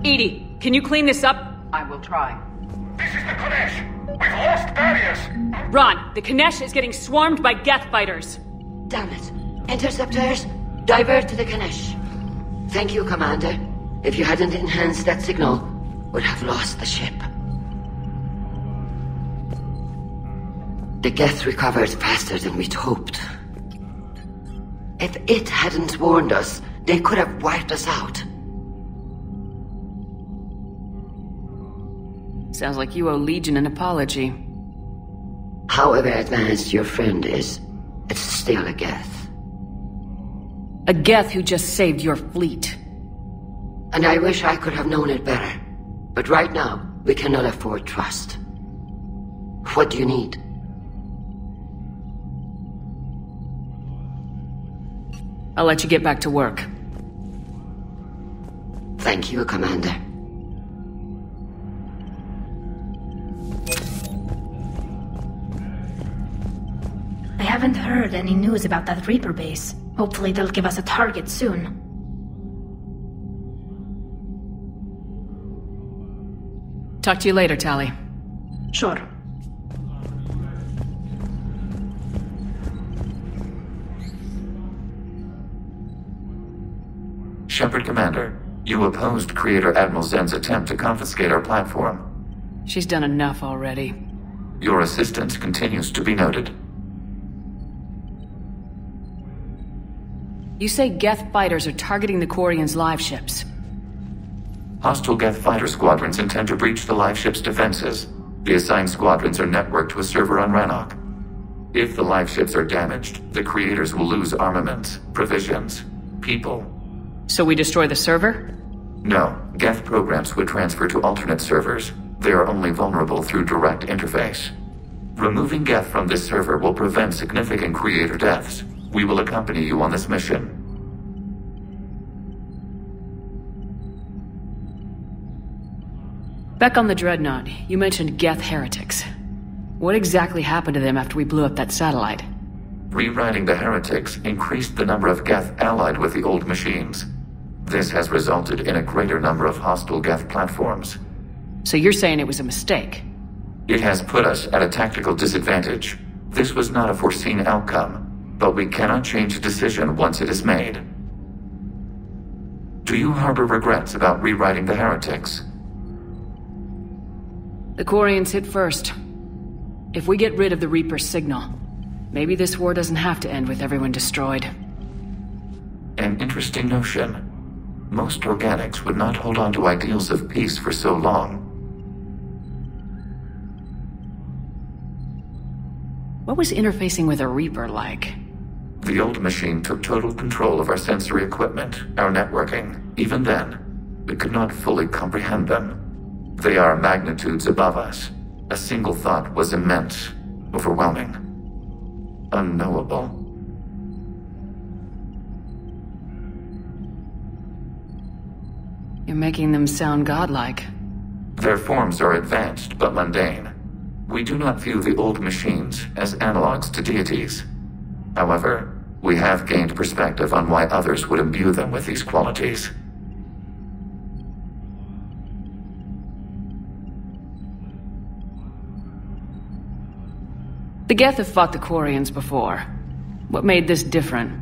Edie, can you clean this up? I will try. This is the Konesh. We've lost barriers. Ron, the Konesh is getting swarmed by Geth fighters. Damn it. Interceptors, divert to the Konesh. Thank you, Commander. If you hadn't enhanced that signal, we'd have lost the ship. The Geth recovered faster than we'd hoped. If it hadn't warned us, they could have wiped us out. Sounds like you owe Legion an apology. However advanced your friend is, it's still a Geth. A Geth who just saved your fleet. And I wish I could have known it better. But right now, we cannot afford trust. What do you need? I'll let you get back to work. Thank you, Commander. I haven't heard any news about that Reaper base. Hopefully they'll give us a target soon. Talk to you later, Tali. Sure. Shepard, Commander, you opposed Creator Admiral Zen's attempt to confiscate our platform. She's done enough already. Your assistance continues to be noted. You say Geth fighters are targeting the Quarians' live ships. Hostile Geth fighter squadrons intend to breach the live ship's defenses. The assigned squadrons are networked to a server on Rannoch. If the live ships are damaged, the Creators will lose armaments, provisions, people. So we destroy the server? No, Geth programs would transfer to alternate servers. They are only vulnerable through direct interface. Removing Geth from this server will prevent significant Creator deaths. We will accompany you on this mission. Back on the Dreadnought, you mentioned Geth heretics. What exactly happened to them after we blew up that satellite? Rewriting the heretics increased the number of Geth allied with the old machines. This has resulted in a greater number of hostile Geth platforms. So you're saying it was a mistake? It has put us at a tactical disadvantage. This was not a foreseen outcome, but we cannot change a decision once it is made. Do you harbor regrets about rewriting the heretics? The Quarians hit first. If we get rid of the Reaper's signal, maybe this war doesn't have to end with everyone destroyed. An interesting notion. Most organics would not hold on to ideals of peace for so long. What was interfacing with a Reaper like? The old machine took total control of our sensory equipment, our networking. Even then, we could not fully comprehend them. They are magnitudes above us. A single thought was immense, overwhelming, unknowable. You're making them sound godlike. Their forms are advanced but mundane. We do not view the old machines as analogs to deities. However, we have gained perspective on why others would imbue them with these qualities. The Geth have fought the Quarians before. What made this different?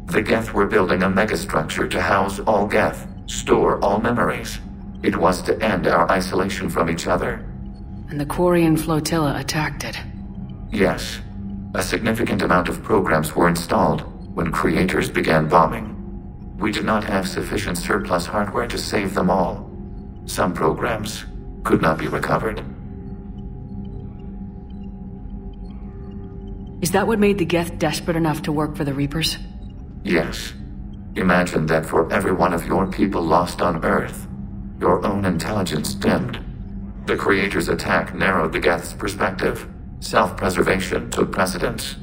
The Geth were building a megastructure to house all Geth, store all memories. It was to end our isolation from each other. And the Quarian flotilla attacked it. Yes. A significant amount of programs were installed when Creators began bombing. We did not have sufficient surplus hardware to save them all. Some programs could not be recovered. Is that what made the Geth desperate enough to work for the Reapers? Yes. Imagine that for every one of your people lost on Earth, your own intelligence dimmed. The Creator's attack narrowed the Geth's perspective. Self-preservation took precedence.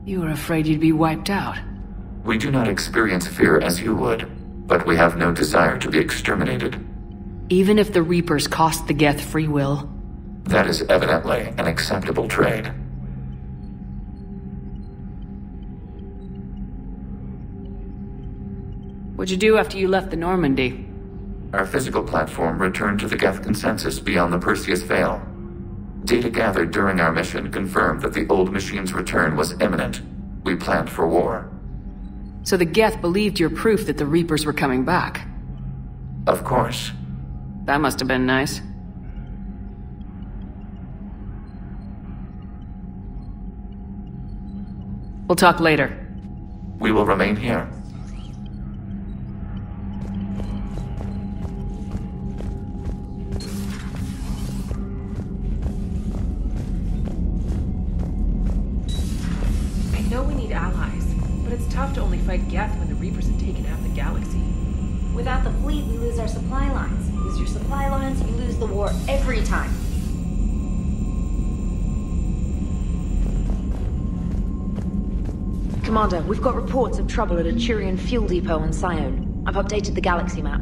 You were afraid you'd be wiped out. We do not experience fear as you would, but we have no desire to be exterminated. Even if the Reapers cost the Geth free will? That is evidently an acceptable trade. What'd you do after you left the Normandy? Our physical platform returned to the Geth consensus beyond the Perseus Veil. Data gathered during our mission confirmed that the old machine's return was imminent. We planned for war. So the Geth believed your proof that the Reapers were coming back? Of course. That must have been nice. We'll talk later. We will remain here. I know we need allies, but it's tough to only fight Geth when the Reapers have taken half the galaxy. Without the fleet, we lose our supply lines. Lose your supply lines, you lose the war every time. Commander, we've got reports of trouble at a Turian fuel depot on Sione. I've updated the galaxy map.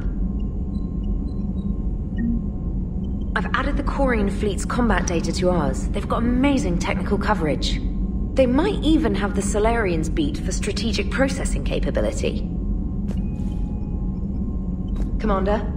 I've added the Quarian fleet's combat data to ours. They've got amazing technical coverage. They might even have the Solarians beat for strategic processing capability. Commander?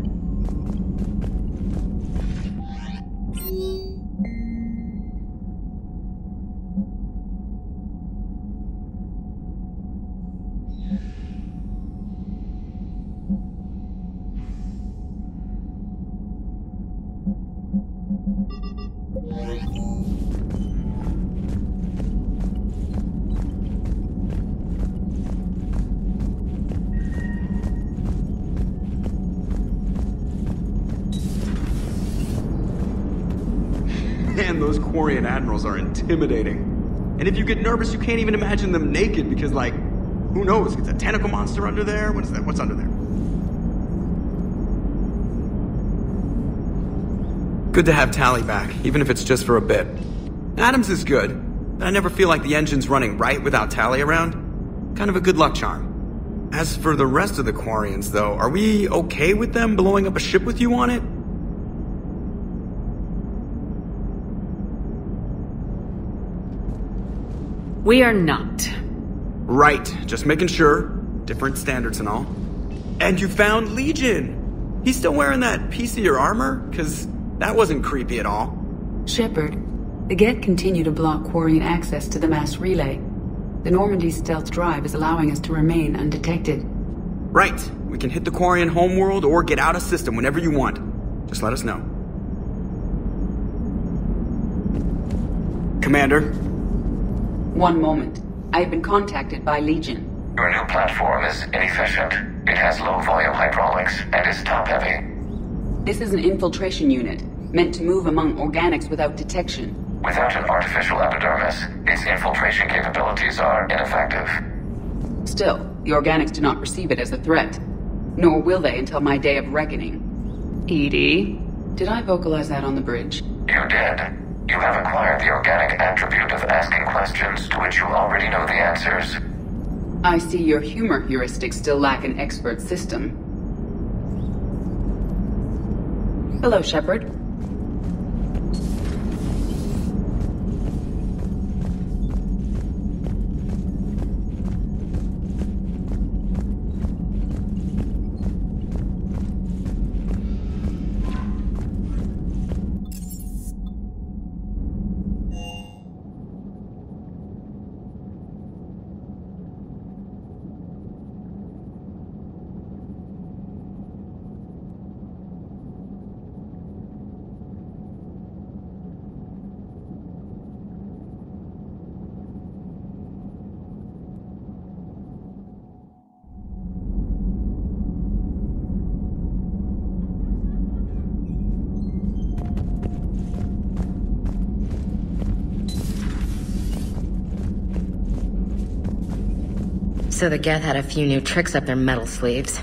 Man, those Quarian admirals are intimidating. And if you get nervous, you can't even imagine them naked because, like, who knows? It's a tentacle monster under there? What is that? What's under there? Good to have Tally back, even if it's just for a bit. Adams is good, but I never feel like the engine's running right without Tally around. Kind of a good luck charm. As for the rest of the Quarians, though, are we okay with them blowing up a ship with you on it? We are not. Right, just making sure. Different standards and all. And you found Legion! He's still wearing that piece of your armor? Cause that wasn't creepy at all. Shepard, the Geth continue to block Quarian access to the mass relay. The Normandy stealth drive is allowing us to remain undetected. Right, we can hit the Quarian homeworld or get out of system whenever you want. Just let us know. Commander? One moment. I have been contacted by Legion. Your new platform is inefficient. It has low-volume hydraulics and is top-heavy. This is an infiltration unit, meant to move among organics without detection. Without an artificial epidermis, its infiltration capabilities are ineffective. Still, the organics do not perceive it as a threat. Nor will they until my day of reckoning. Edie? Did I vocalize that on the bridge? You did. You have acquired the organic attribute of asking questions to which you already know the answers. I see your humor heuristics still lack an expert system. Hello, Shepard. So the Geth had a few new tricks up their metal sleeves.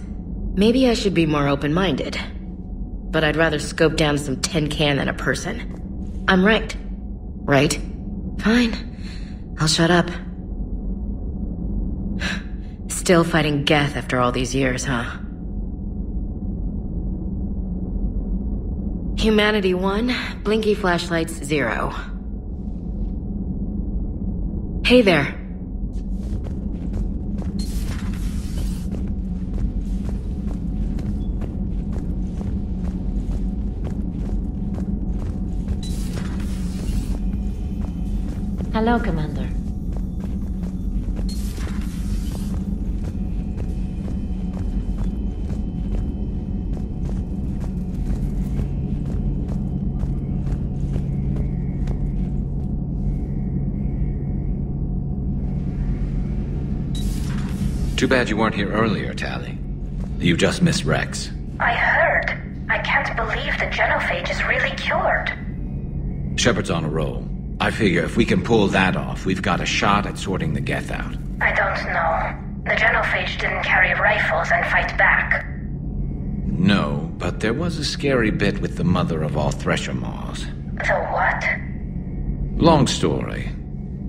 Maybe I should be more open-minded. But I'd rather scope down some tin can than a person. I'm right. Right? Fine. I'll shut up. Still fighting Geth after all these years, huh? Humanity 1, blinky flashlights 0. Hey there. Hello, Commander. Too bad you weren't here earlier, Tali. You just missed Rex. I heard. I can't believe the genophage is really cured. Shepard's on a roll. I figure if we can pull that off, we've got a shot at sorting the Geth out. I don't know. The genophage didn't carry rifles and fight back. No, but there was a scary bit with the mother of all Thresher Maws. The what? Long story.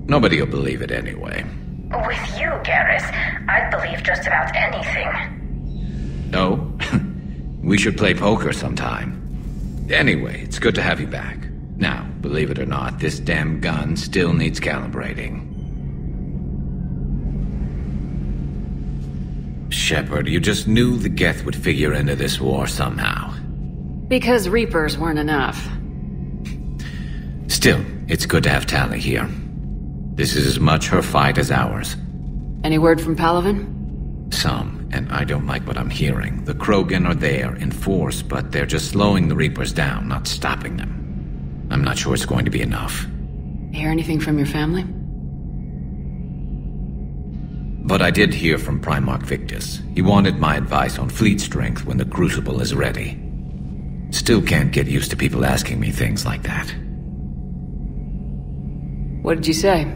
Nobody'll believe it anyway. With you, Garrus, I'd believe just about anything. No? We should play poker sometime. Anyway, it's good to have you back. Now, believe it or not, this damn gun still needs calibrating. Shepard, you just knew the Geth would figure into this war somehow. Because Reapers weren't enough. Still, it's good to have Tali here. This is as much her fight as ours. Any word from Palaven? Some, and I don't like what I'm hearing. The Krogan are there in force, but they're just slowing the Reapers down, not stopping them. I'm not sure it's going to be enough. Hear anything from your family? But I did hear from Primarch Victus. He wanted my advice on fleet strength when the Crucible is ready. Still can't get used to people asking me things like that. What did you say?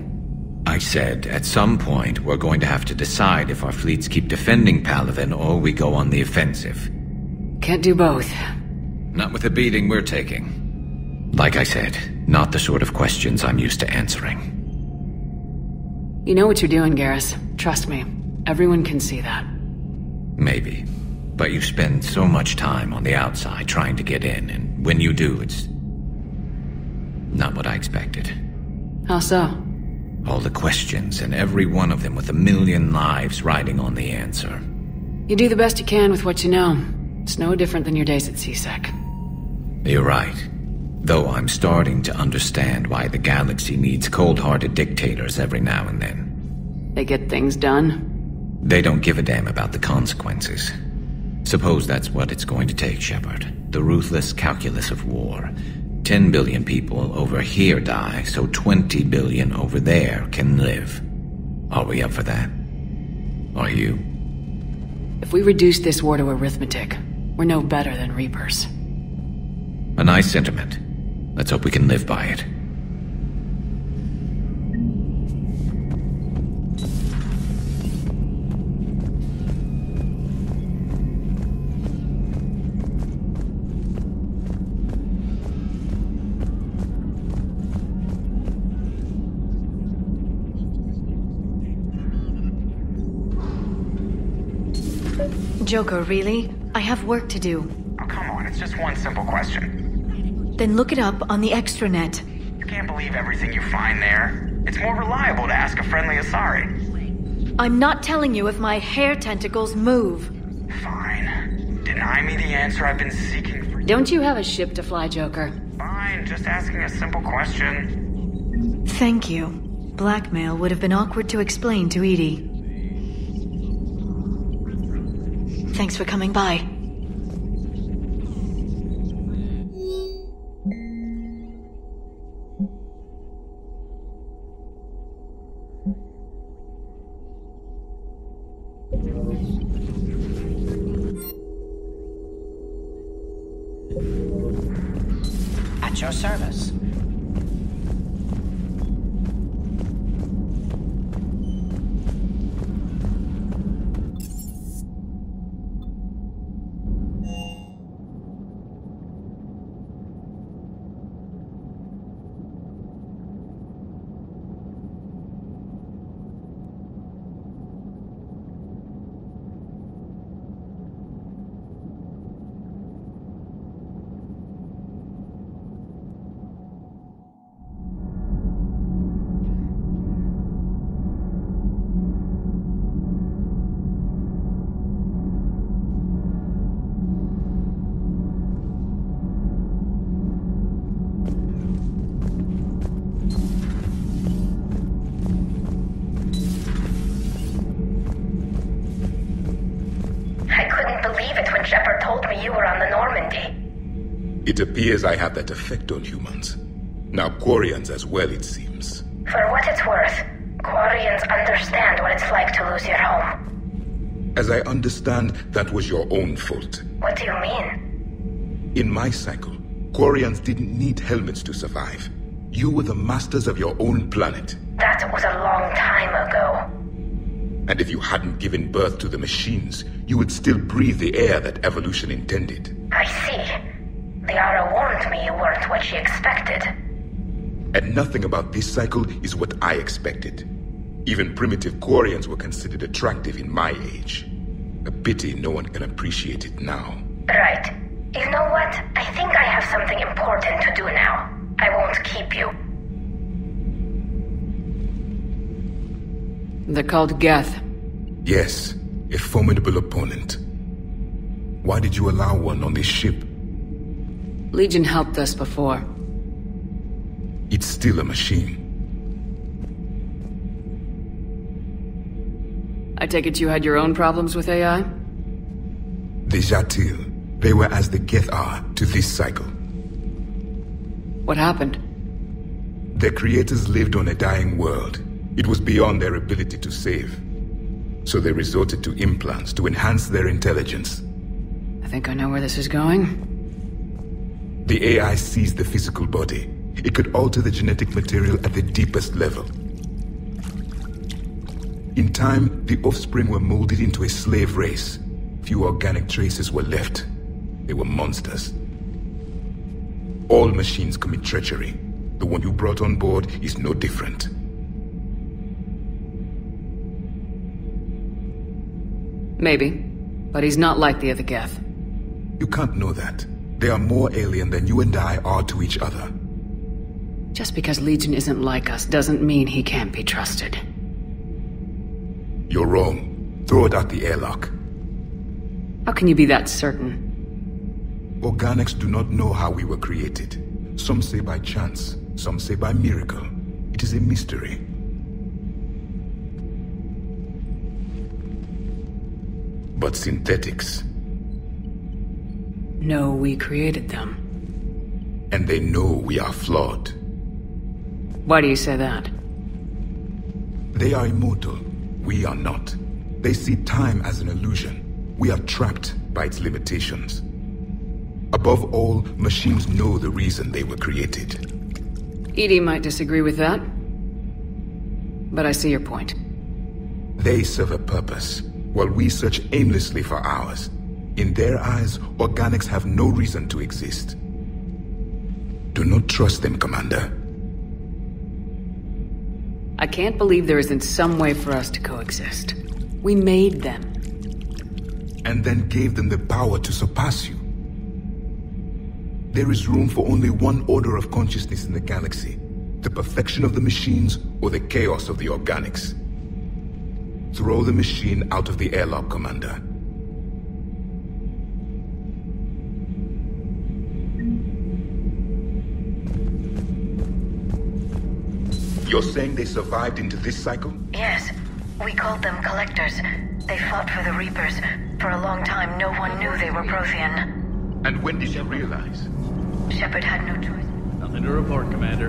I said, at some point, we're going to have to decide if our fleets keep defending Palaven or we go on the offensive. Can't do both. Not with the beating we're taking. Like I said, not the sort of questions I'm used to answering. You know what you're doing, Garrus. Trust me. Everyone can see that. Maybe. But you spend so much time on the outside trying to get in, and when you do, it's not what I expected. How so? All the questions, and every one of them with a million lives riding on the answer. You do the best you can with what you know. It's no different than your days at CSEC. You're right. Though I'm starting to understand why the galaxy needs cold-hearted dictators every now and then. They get things done? They don't give a damn about the consequences. Suppose that's what it's going to take, Shepard. The ruthless calculus of war. 10 billion people over here die, so 20 billion over there can live. Are we up for that? Are you? If we reduce this war to arithmetic, we're no better than Reapers. A nice sentiment. Let's hope we can live by it. Joker, really? I have work to do. Oh, come on, it's just one simple question. Then look it up on the extranet. You can't believe everything you find there. It's more reliable to ask a friendly Asari. I'm not telling you if my hair tentacles move. Fine. Deny me the answer I've been seeking for... Don't you have a ship to fly, Joker? Fine, just asking a simple question. Thank you. Blackmail would have been awkward to explain to Edie. Thanks for coming by. At your service. you were on the Normandy. It appears I have that effect on humans. Now Quarians as well, it seems. For what it's worth, Quarians understand what it's like to lose your home. As I understand, that was your own fault. What do you mean? In my cycle, Quarians didn't need helmets to survive. You were the masters of your own planet. That was a long time ago. And if you hadn't given birth to the machines, you would still breathe the air that evolution intended. I see. Liara warned me you weren't what she expected. And nothing about this cycle is what I expected. Even primitive Quarians were considered attractive in my age. A pity no one can appreciate it now. Right. You know what? I think I have something important to do now. I won't keep you. They're called Geth. Yes, a formidable opponent. Why did you allow one on this ship? Legion helped us before. It's still a machine. I take it you had your own problems with AI? Déjà vu. They were as the Geth are to this cycle. What happened? Their creators lived on a dying world. It was beyond their ability to save. So they resorted to implants to enhance their intelligence. I think I know where this is going. The AI seized the physical body. It could alter the genetic material at the deepest level. In time, the offspring were molded into a slave race. Few organic traces were left. They were monsters. All machines commit treachery. The one you brought on board is no different. Maybe, but he's not like the other Geth. You can't know that. They are more alien than you and I are to each other. Just because Legion isn't like us doesn't mean he can't be trusted. You're wrong. Throw it out the airlock. How can you be that certain? Organics do not know how we were created. Some say by chance, some say by miracle. It is a mystery. But synthetics... No, we created them. And they know we are flawed. Why do you say that? They are immortal. We are not. They see time as an illusion. We are trapped by its limitations. Above all, machines know the reason they were created. Edie might disagree with that. But I see your point. They serve a purpose, while we search aimlessly for ours. In their eyes, organics have no reason to exist. Do not trust them, Commander. I can't believe there isn't some way for us to coexist. We made them. And then gave them the power to surpass you. There is room for only one order of consciousness in the galaxy. The perfection of the machines or the chaos of the organics. Throw the machine out of the airlock, Commander. You're saying they survived into this cycle? Yes. We called them Collectors. They fought for the Reapers. For a long time, no one knew they were Prothean. And when did you realize? Shepard had no choice. Nothing to report, Commander.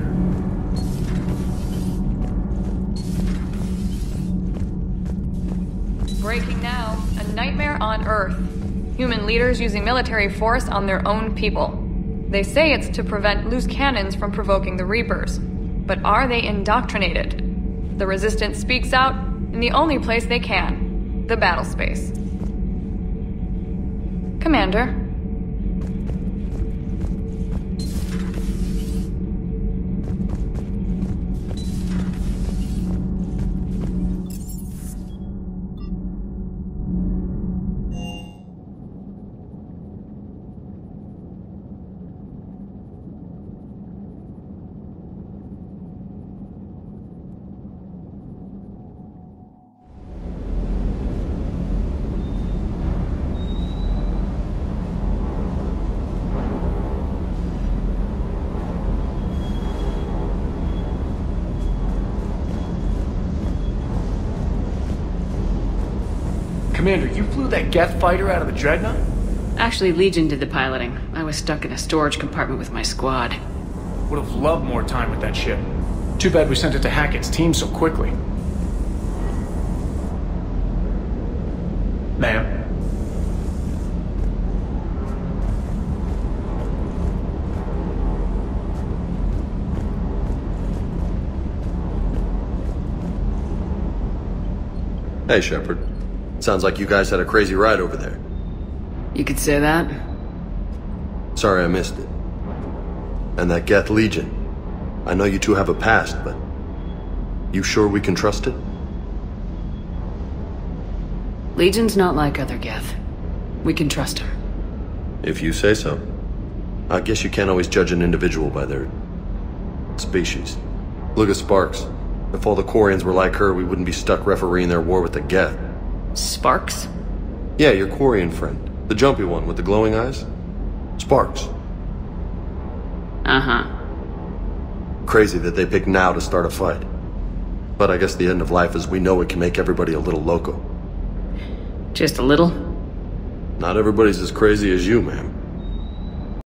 Breaking now. A nightmare on Earth. Human leaders using military force on their own people. They say it's to prevent loose cannons from provoking the Reapers. But are they indoctrinated? The Resistance speaks out in the only place they can. The battle space. Commander. Commander, you flew that Geth fighter out of the Dreadnought? Actually, Legion did the piloting. I was stuck in a storage compartment with my squad. Would have loved more time with that ship. Too bad we sent it to Hackett's team so quickly. Ma'am? Hey, Shepard. Sounds like you guys had a crazy ride over there. You could say that. Sorry I missed it. And that Geth Legion. I know you two have a past, but... you sure we can trust it? Legion's not like other Geth. We can trust him. If you say so. I guess you can't always judge an individual by their... species. Look at Sparks. If all the Quarians were like her, we wouldn't be stuck refereeing their war with the Geth. Sparks? Yeah, your Quarian friend. The jumpy one with the glowing eyes. Sparks. Uh-huh. Crazy that they picked now to start a fight. But I guess the end of life as we know it can make everybody a little loco. Just a little? Not everybody's as crazy as you, ma'am.